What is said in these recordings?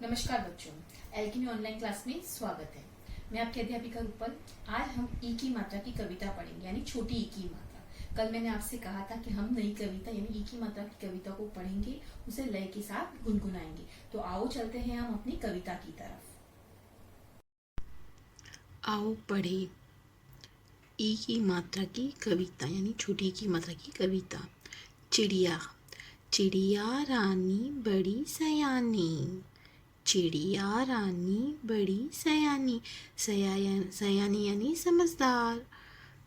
नमस्कार बच्चों, alchemy online class में स्वागत है। मैं आपकी अध्यापिका रूपल। आज हम ई की मात्रा की कविता पढ़ेंगे, यानी छोटी ई की मात्रा। कल मैंने आपसे कहा था कि हम नई कविता यानी ई की मात्रा की कविता को पढ़ेंगे, उसे लय के साथ गुनगुनाएंगे। तो आओ चलते हैं हम अपनी कविता की तरफ। आओ पढ़े ई की मात्रा की कविता यानी छोटी की मात्रा की कविता। चिड़िया चिड़िया रानी बड़ी सयानी, चिड़िया रानी बड़ी सयानी, सयानी यानी समझदार,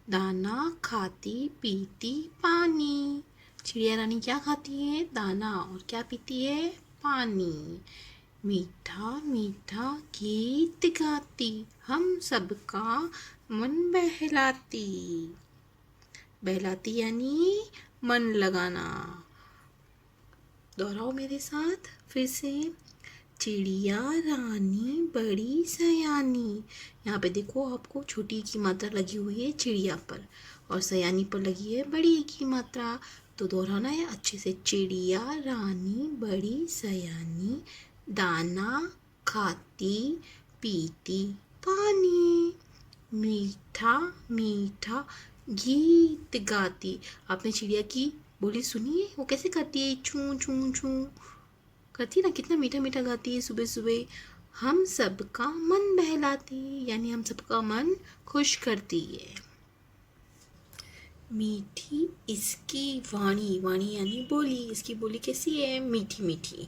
दाना खाती पीती पानी। चिड़िया रानी क्या खाती है? दाना। और क्या पीती है? पानी। मीठा मीठा गीत गाती, हम सबका मन बहलाती। बहलाती यानी मन लगाना। दोहराओ मेरे साथ फिर से। चिड़िया रानी बड़ी सयानी। यहाँ पे देखो, आपको छोटी की मात्रा लगी हुई है चिड़िया पर और सयानी पर लगी है बड़ी की मात्रा। तो दोहराना है अच्छे से। चिड़िया रानी बड़ी सयानी, दाना खाती पीती पानी, मीठा मीठा गीत गाती। आपने चिड़िया की बोली सुनी है? वो कैसे करती है? छू छू छू करती है ना, कितना मीठा मीठा गाती है सुबह सुबह। हम सबका मन बहलाती यानी हम सबका मन खुश करती है। मीठी इसकी वाणी, वाणी यानी बोली। इसकी बोली कैसी है? मीठी मीठी।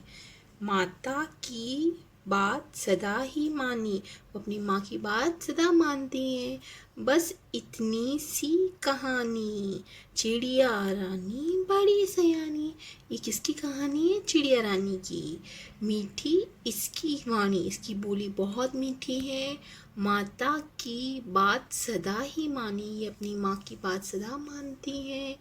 माता की बात सदा ही मानी, वो अपनी माँ की बात सदा मानती हैं। बस इतनी सी कहानी, चिड़िया रानी बड़ी सयानी। ये किसकी कहानी है? चिड़िया रानी की। मीठी इसकी वाणी, इसकी बोली बहुत मीठी है। माता की बात सदा ही मानी, ये अपनी माँ की बात सदा मानती हैं।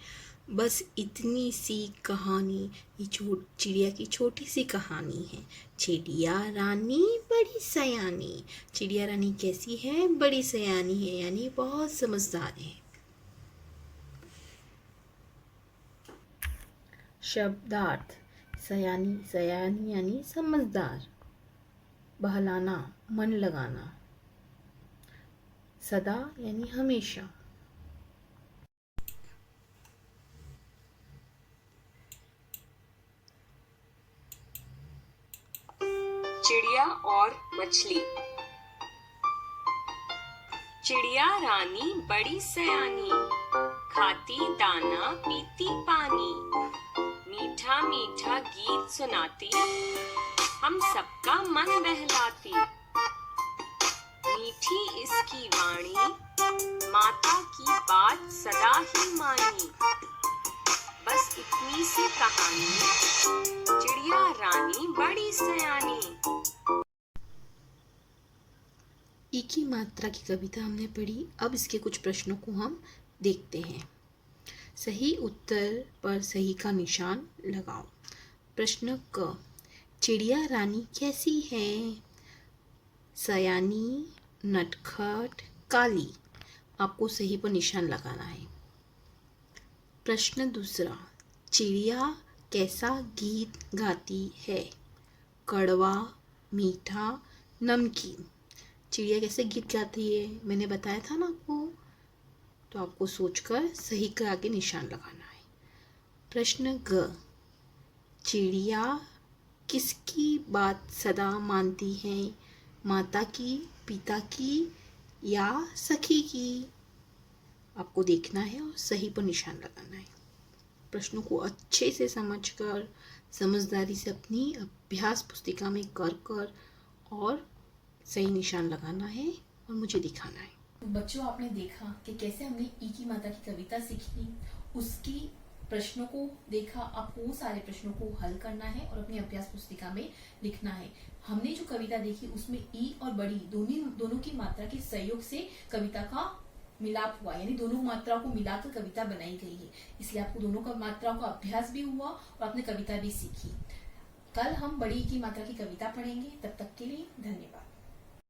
बस इतनी सी कहानी, ये चिड़िया की छोटी सी कहानी है। चिड़िया रानी बड़ी सयानी। चिड़िया रानी कैसी है? बड़ी सयानी है यानी बहुत समझदार है। शब्दार्थ। सयानी, सयानी यानी समझदार। बहलाना, मन लगाना। सदा यानी हमेशा। चिड़िया और मछली। चिड़िया रानी बड़ी सयानी, खाती दाना पीती पानी, मीठा मीठा गीत सुनाती, हम सबका मन बहलाती। मीठी इसकी वाणी, माता की बात सदा ही मानी। बस इतनी सी कहानी, चिड़िया रानी बड़ी सयानी। ई की मात्रा की कविता हमने पढ़ी। अब इसके कुछ प्रश्नों को हम देखते हैं। सही उत्तर पर सही का निशान लगाओ। प्रश्न क, चिड़िया रानी कैसी है? सयानी, नटखट, काली। आपको सही पर निशान लगाना है। प्रश्न दूसरा, चिड़िया कैसा गीत गाती है? कड़वा, मीठा, नमकीन। चिड़िया कैसे गीत गाती है? मैंने बताया था ना आपको। तो आपको सोचकर सही का आगे निशान लगाना है। प्रश्न ग, चिड़िया किसकी बात सदा मानती है? माता की, पिता की या सखी की? आपको देखना है और सही पर निशान लगाना है। प्रश्नों को अच्छे से समझकर, समझदारी से अपनी अभ्यास पुस्तिका में कर और सही निशान लगाना है और मुझे दिखाना है। तो बच्चों, आपने देखा कि कैसे हमने ई की मात्रा की कविता सीखी, उसकी प्रश्नों को देखा। आपको वो सारे प्रश्नों को हल करना है और अपनी अभ्यास पुस्तिका में लिखना है। हमने जो कविता देखी उसमें ई और बड़ी दोनों की मात्रा के सहयोग से कविता का मिलाप हुआ, यानी दोनों मात्राओं को मिलाकर कविता बनाई गई है। इसलिए आपको दोनों का मात्राओं का अभ्यास भी हुआ और आपने कविता भी सीखी। कल हम बड़ी की मात्रा की कविता पढ़ेंगे। तब तक के लिए धन्यवाद।